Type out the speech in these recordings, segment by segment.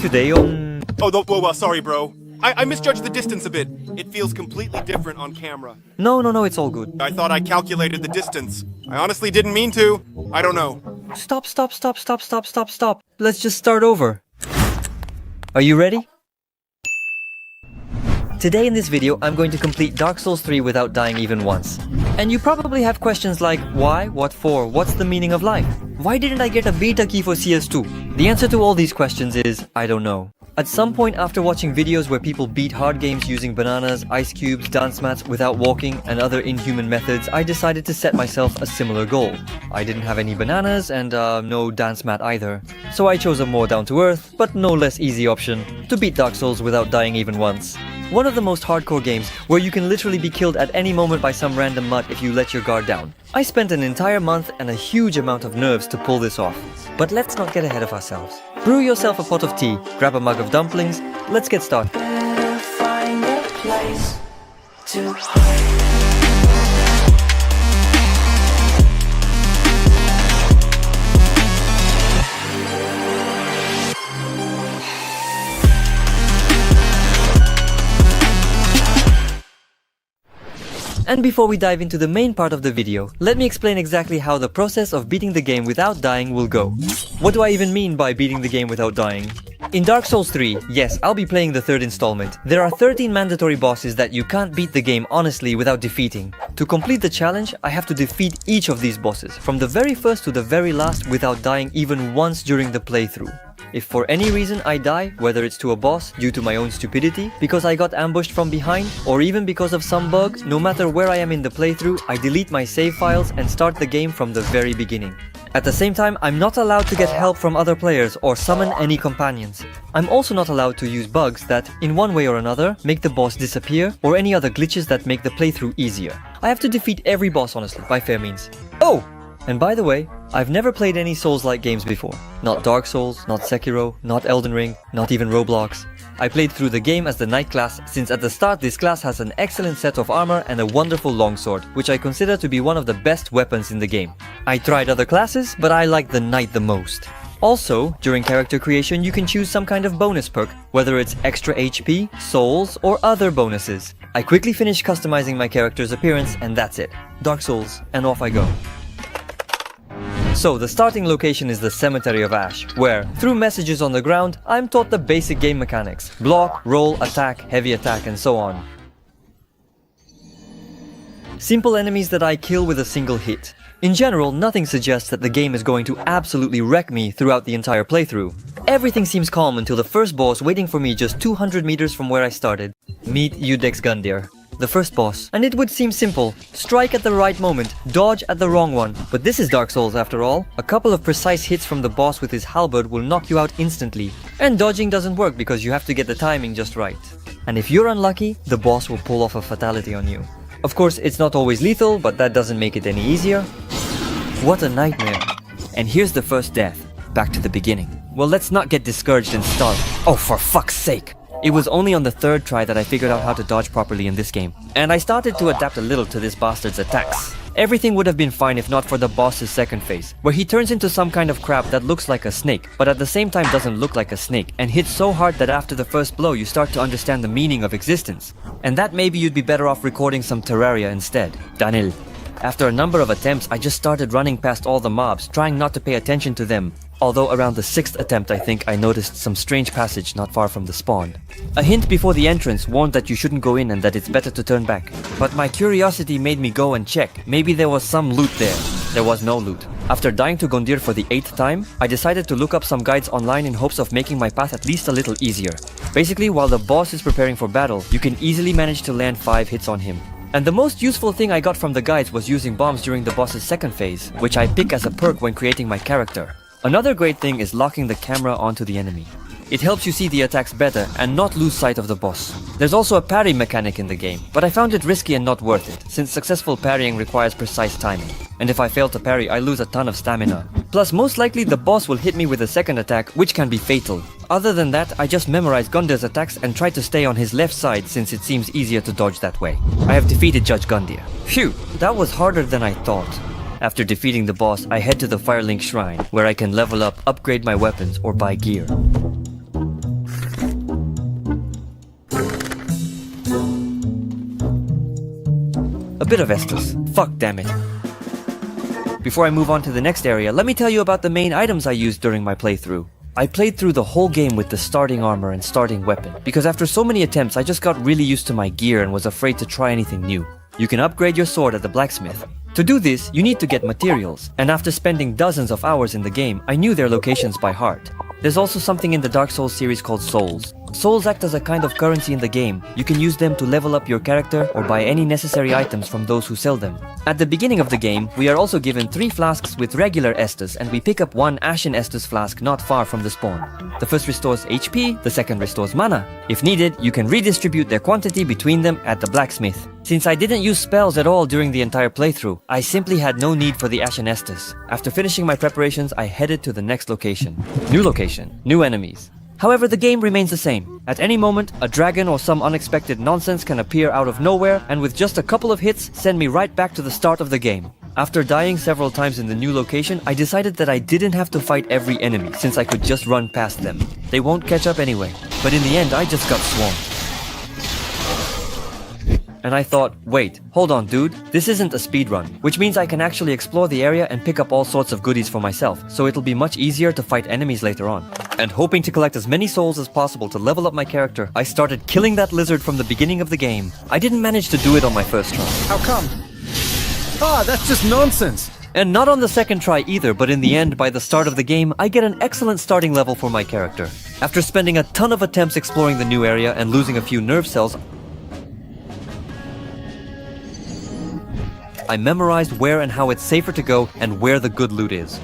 today on... Oh, sorry, bro. I misjudged the distance a bit. It feels completely different on camera. No, it's all good. I thought I calculated the distance. I honestly didn't mean to. I don't know. Stop. Let's just start over. Are you ready? Today in this video, I'm going to complete Dark Souls 3 without dying even once. And you probably have questions like, why, what for, what's the meaning of life? Why didn't I get a beta key for CS2? The answer to all these questions is, I don't know. At some point after watching videos where people beat hard games using bananas, ice cubes, dance mats without walking, and other inhuman methods, I decided to set myself a similar goal. I didn't have any bananas and no dance mat either. So I chose a more down-to-earth, but no less easy option, to beat Dark Souls without dying even once. One of the most hardcore games, where you can literally be killed at any moment by some random mutt if you let your guard down. I spent an entire month and a huge amount of nerves to pull this off. But let's not get ahead of ourselves. Brew yourself a pot of tea, grab a mug of dumplings, let's get started. Better find a place to hide. And before we dive into the main part of the video, let me explain exactly how the process of beating the game without dying will go. What do I even mean by beating the game without dying? In Dark Souls 3, yes, I'll be playing the third installment. There are 13 mandatory bosses that you can't beat the game honestly without defeating. To complete the challenge, I have to defeat each of these bosses, from the very first to the very last without dying even once during the playthrough. If for any reason I die, whether it's to a boss due to my own stupidity, because I got ambushed from behind, or even because of some bug, no matter where I am in the playthrough, I delete my save files and start the game from the very beginning. At the same time, I'm not allowed to get help from other players or summon any companions. I'm also not allowed to use bugs that, in one way or another, make the boss disappear, or any other glitches that make the playthrough easier. I have to defeat every boss honestly, by fair means. Oh! And by the way, I've never played any Souls-like games before. Not Dark Souls, not Sekiro, not Elden Ring, not even Roblox. I played through the game as the Knight class, since at the start this class has an excellent set of armor and a wonderful longsword, which I consider to be one of the best weapons in the game. I tried other classes, but I like the Knight the most. Also, during character creation you can choose some kind of bonus perk, whether it's extra HP, souls, or other bonuses. I quickly finished customizing my character's appearance and that's it. Dark Souls, and off I go. So, the starting location is the Cemetery of Ash, where, through messages on the ground, I'm taught the basic game mechanics: block, roll, attack, heavy attack, and so on. Simple enemies that I kill with a single hit. In general, nothing suggests that the game is going to absolutely wreck me throughout the entire playthrough. Everything seems calm until the first boss waiting for me just 200 meters from where I started. Meet Iudex Gundyr, the first boss. And it would seem simple: strike at the right moment, dodge at the wrong one. But this is Dark Souls after all. A couple of precise hits from the boss with his halberd will knock you out instantly. And dodging doesn't work because you have to get the timing just right. And if you're unlucky, the boss will pull off a fatality on you. Of course, it's not always lethal, but that doesn't make it any easier. What a nightmare. And here's the first death. Back to the beginning. Well, let's not get discouraged and start. Oh, for fuck's sake! It was only on the third try that I figured out how to dodge properly in this game, and I started to adapt a little to this bastard's attacks. Everything would have been fine if not for the boss's second phase, where he turns into some kind of crab that looks like a snake, but at the same time doesn't look like a snake, and hits so hard that after the first blow you start to understand the meaning of existence. And that maybe you'd be better off recording some Terraria instead. Daniel. After a number of attempts, I just started running past all the mobs, trying not to pay attention to them. Although around the 6th attempt I think I noticed some strange passage not far from the spawn. A hint before the entrance warned that you shouldn't go in and that it's better to turn back. But my curiosity made me go and check. Maybe there was some loot there. There was no loot. After dying to Gundyr for the 8th time, I decided to look up some guides online in hopes of making my path at least a little easier. Basically, while the boss is preparing for battle, you can easily manage to land 5 hits on him. And the most useful thing I got from the guides was using bombs during the boss's second phase, which I pick as a perk when creating my character. Another great thing is locking the camera onto the enemy. It helps you see the attacks better and not lose sight of the boss. There's also a parry mechanic in the game, but I found it risky and not worth it, since successful parrying requires precise timing. And if I fail to parry, I lose a ton of stamina. Plus, most likely the boss will hit me with a second attack, which can be fatal. Other than that, I just memorized Gundyr's attacks and tried to stay on his left side since it seems easier to dodge that way. I have defeated Judge Gundyr. Phew, that was harder than I thought. After defeating the boss, I head to the Firelink Shrine, where I can level up, upgrade my weapons, or buy gear. bit of Estus. Fuck, damn it. Before I move on to the next area, let me tell you about the main items I used during my playthrough. I played through the whole game with the starting armor and starting weapon, because after so many attempts I just got really used to my gear and was afraid to try anything new. You can upgrade your sword at the blacksmith. To do this, you need to get materials, and after spending dozens of hours in the game, I knew their locations by heart. There's also something in the Dark Souls series called souls. Souls act as a kind of currency in the game. You can use them to level up your character or buy any necessary items from those who sell them. At the beginning of the game, we are also given 3 flasks with regular Estus, and we pick up 1 Ashen Estus flask not far from the spawn. The first restores HP, the second restores mana. If needed, you can redistribute their quantity between them at the blacksmith. Since I didn't use spells at all during the entire playthrough, I simply had no need for the Ashen Estus. After finishing my preparations, I headed to the next location. New location, new enemies. However, the game remains the same. At any moment, a dragon or some unexpected nonsense can appear out of nowhere and with just a couple of hits send me right back to the start of the game. After dying several times in the new location, I decided that I didn't have to fight every enemy since I could just run past them. They won't catch up anyway. But in the end, I just got swarmed. And I thought, wait, hold on dude, this isn't a speedrun, which means I can actually explore the area and pick up all sorts of goodies for myself, so it'll be much easier to fight enemies later on. And hoping to collect as many souls as possible to level up my character, I started killing that lizard from the beginning of the game. I didn't manage to do it on my first try. How come? That's just nonsense. And not on the second try either, but in the end, by the start of the game, I get an excellent starting level for my character. After spending a ton of attempts exploring the new area and losing a few nerve cells, I memorized where and how it's safer to go and where the good loot is.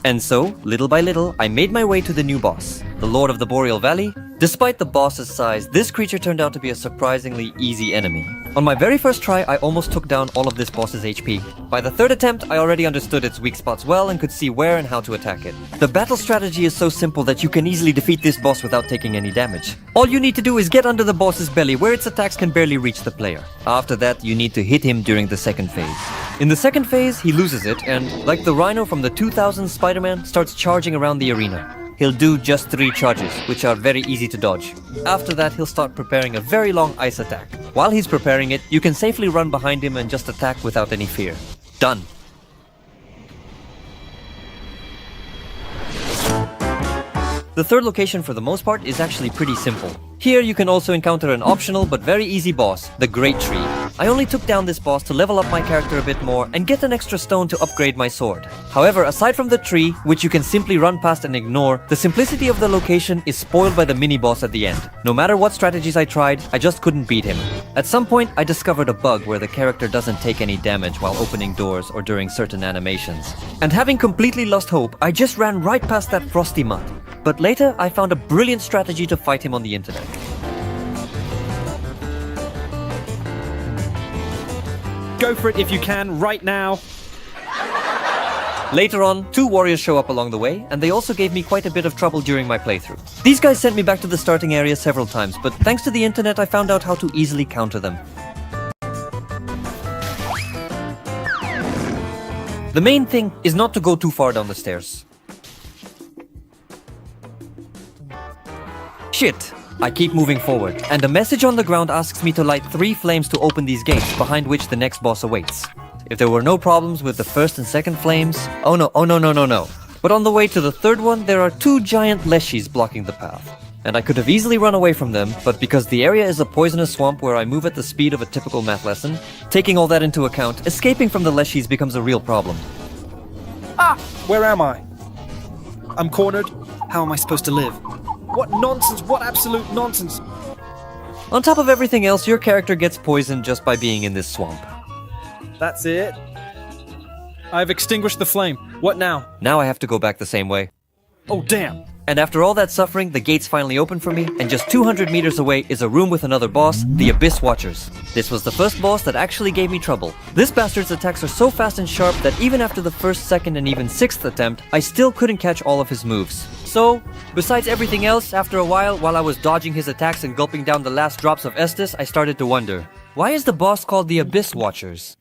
And so, little by little, I made my way to the new boss, the Lord of the Boreal Valley. Despite the boss's size, this creature turned out to be a surprisingly easy enemy. On my very first try, I almost took down all of this boss's HP. By the third attempt, I already understood its weak spots well and could see where and how to attack it. The battle strategy is so simple that you can easily defeat this boss without taking any damage. All you need to do is get under the boss's belly where its attacks can barely reach the player. After that, you need to hit him during the second phase. In the second phase, he loses it and, like the Rhino from the 2000 Spider-Man, starts charging around the arena. He'll do just 3 charges, which are very easy to dodge. After that, he'll start preparing a very long ice attack. While he's preparing it, you can safely run behind him and just attack without any fear. Done. The third location for the most part is actually pretty simple. Here you can also encounter an optional but very easy boss, the Great Tree. I only took down this boss to level up my character a bit more and get an extra stone to upgrade my sword. However, aside from the tree, which you can simply run past and ignore, the simplicity of the location is spoiled by the mini-boss at the end. No matter what strategies I tried, I just couldn't beat him. At some point, I discovered a bug where the character doesn't take any damage while opening doors or during certain animations. And having completely lost hope, I just ran right past that frosty mud. But later, I found a brilliant strategy to fight him on the internet. Go for it if you can, right now. Later on, 2 warriors show up along the way, and they also gave me quite a bit of trouble during my playthrough. These guys sent me back to the starting area several times, but thanks to the internet I found out how to easily counter them. The main thing is not to go too far down the stairs. Shit! I keep moving forward, and a message on the ground asks me to light 3 flames to open these gates behind which the next boss awaits. If there were no problems with the first and second flames, oh no. But on the way to the third one, there are 2 giant leshies blocking the path. And I could have easily run away from them, but because the area is a poisonous swamp where I move at the speed of a typical math lesson, taking all that into account, escaping from the leshies becomes a real problem. Where am I? I'm cornered. How am I supposed to live? What nonsense, what absolute nonsense. On top of everything else, your character gets poisoned just by being in this swamp. That's it. I've extinguished the flame. What now? Now I have to go back the same way. Oh, damn. And after all that suffering, the gates finally open for me, and just 200 meters away is a room with another boss, the Abyss Watchers. This was the first boss that actually gave me trouble. This bastard's attacks are so fast and sharp that even after the first, second, and even 6th attempt, I still couldn't catch all of his moves. So, besides everything else, after a while I was dodging his attacks and gulping down the last drops of Estus, I started to wonder, why is the boss called the Abyss Watchers?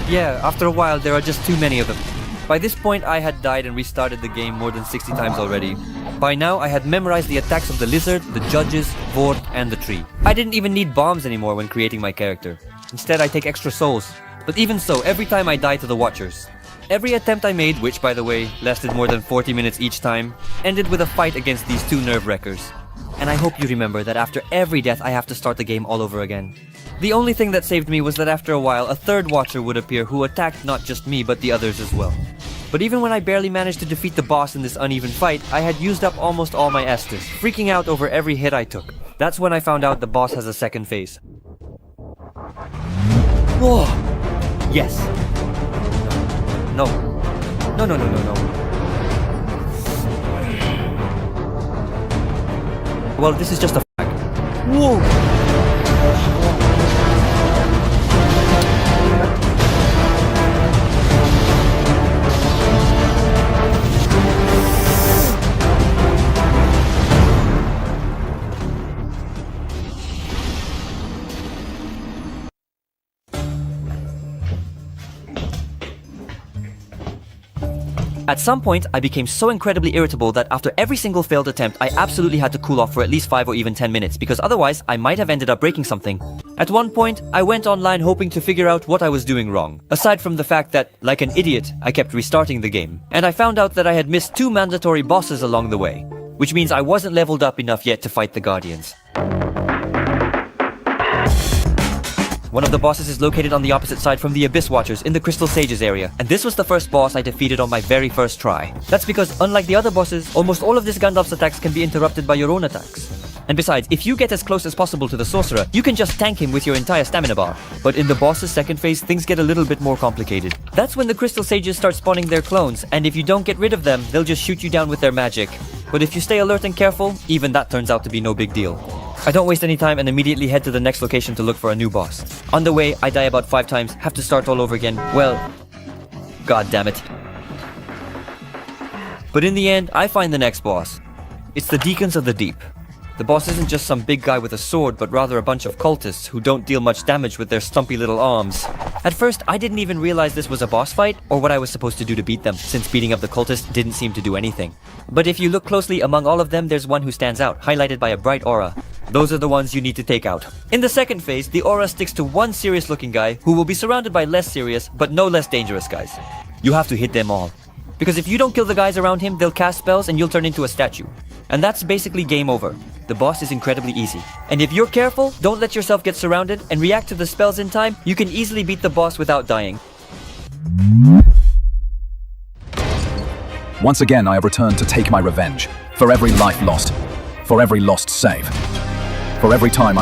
Yeah, after a while there are just too many of them. By this point I had died and restarted the game more than 60 times already. By now, I had memorized the attacks of the lizard, the judges, Vord, and the tree. I didn't even need bombs anymore when creating my character. Instead, I take extra souls. But even so, every time I die to the Watchers. Every attempt I made, which by the way, lasted more than 40 minutes each time, ended with a fight against these two nerve-wreckers. And I hope you remember that after every death I have to start the game all over again. The only thing that saved me was that after a while, a third Watcher would appear who attacked not just me but the others as well. But even when I barely managed to defeat the boss in this uneven fight, I had used up almost all my Estus, freaking out over every hit I took. That's when I found out the boss has a second phase. Whoa! Yes. No. No, no, no, no, no. Well, this is just a flag. Whoa! At some point, I became so incredibly irritable that after every single failed attempt, I absolutely had to cool off for at least 5 or even 10 minutes, because otherwise, I might have ended up breaking something. At one point, I went online hoping to figure out what I was doing wrong, aside from the fact that, like an idiot, I kept restarting the game. And I found out that I had missed 2 mandatory bosses along the way, which means I wasn't leveled up enough yet to fight the Guardians. One of the bosses is located on the opposite side from the Abyss Watchers in the Crystal Sages area, and this was the first boss I defeated on my very first try. That's because, unlike the other bosses, almost all of this Gandalf's attacks can be interrupted by your own attacks. And besides, if you get as close as possible to the sorcerer, you can just tank him with your entire stamina bar. But in the boss's second phase, things get a little bit more complicated. That's when the Crystal Sages start spawning their clones, and if you don't get rid of them, they'll just shoot you down with their magic. But if you stay alert and careful, even that turns out to be no big deal. I don't waste any time and immediately head to the next location to look for a new boss. On the way, I die about 5 times, have to start all over again. Well, god damn it. But in the end, I find the next boss. It's the Deacons of the Deep. The boss isn't just some big guy with a sword, but rather a bunch of cultists who don't deal much damage with their stumpy little arms. At first, I didn't even realize this was a boss fight, or what I was supposed to do to beat them, since beating up the cultists didn't seem to do anything. But if you look closely, among all of them, there's one who stands out, highlighted by a bright aura. Those are the ones you need to take out. In the second phase, the aura sticks to one serious-looking guy, who will be surrounded by less serious, but no less dangerous guys. You have to hit them all. Because if you don't kill the guys around him, they'll cast spells and you'll turn into a statue. And that's basically game over. The boss is incredibly easy. And if you're careful, don't let yourself get surrounded, and react to the spells in time, you can easily beat the boss without dying. Once again, I have returned to take my revenge. For every life lost. For every lost save. For every time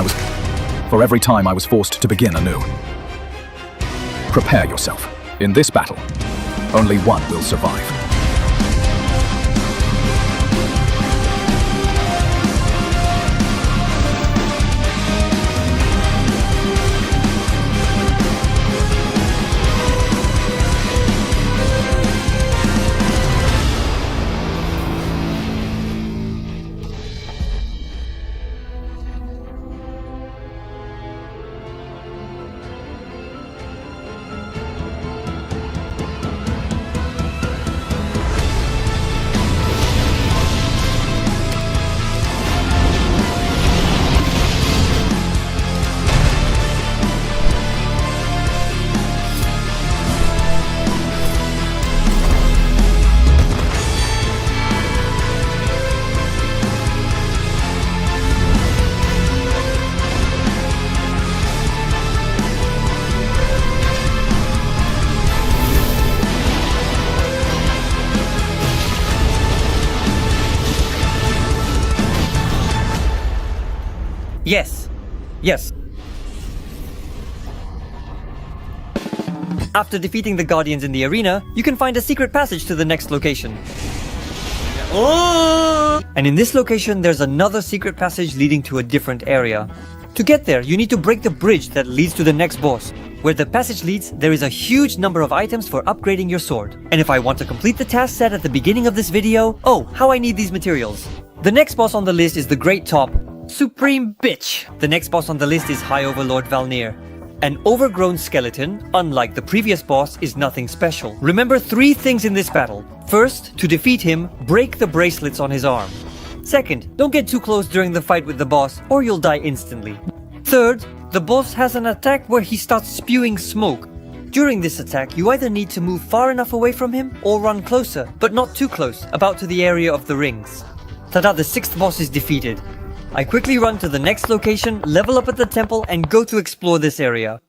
I was forced to begin anew. Prepare yourself. In this battle, only one will survive. Yes. Yes. After defeating the Guardians in the arena, you can find a secret passage to the next location. And in this location, there's another secret passage leading to a different area. To get there, you need to break the bridge that leads to the next boss. Where the passage leads, there is a huge number of items for upgrading your sword. And if I want to complete the task set at the beginning of this video, oh, how I need these materials. The next boss on the list is the Great Top, Supreme Bitch. The next boss on the list is High Overlord Valnir. An overgrown skeleton, unlike the previous boss, is nothing special. Remember 3 things in this battle. First, to defeat him, break the bracelets on his arm. Second, don't get too close during the fight with the boss or you'll die instantly. Third, the boss has an attack where he starts spewing smoke. During this attack, you either need to move far enough away from him or run closer, but not too close, about to the area of the rings. Tada, the 6th boss is defeated. I quickly run to the next location, level up at the temple, and go to explore this area.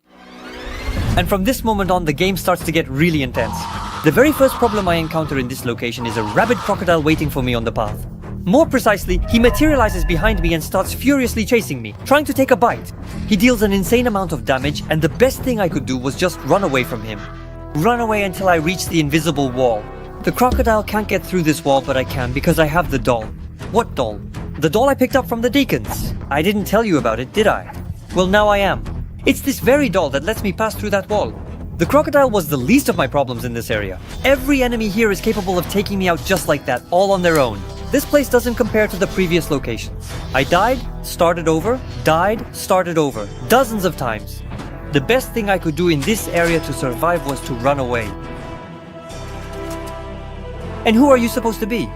And from this moment on, the game starts to get really intense. The very first problem I encounter in this location is a rabid crocodile waiting for me on the path. More precisely, he materializes behind me and starts furiously chasing me, trying to take a bite. He deals an insane amount of damage, and the best thing I could do was just run away from him. Run away until I reach the invisible wall. The crocodile can't get through this wall, but I can because I have the doll. What doll? The doll I picked up from the deacons. I didn't tell you about it, did I? Well, now I am. It's this very doll that lets me pass through that wall. The crocodile was the least of my problems in this area. Every enemy here is capable of taking me out just like that, all on their own. This place doesn't compare to the previous locations. I died, started over, died, started over, dozens of times. The best thing I could do in this area to survive was to run away. And who are you supposed to be?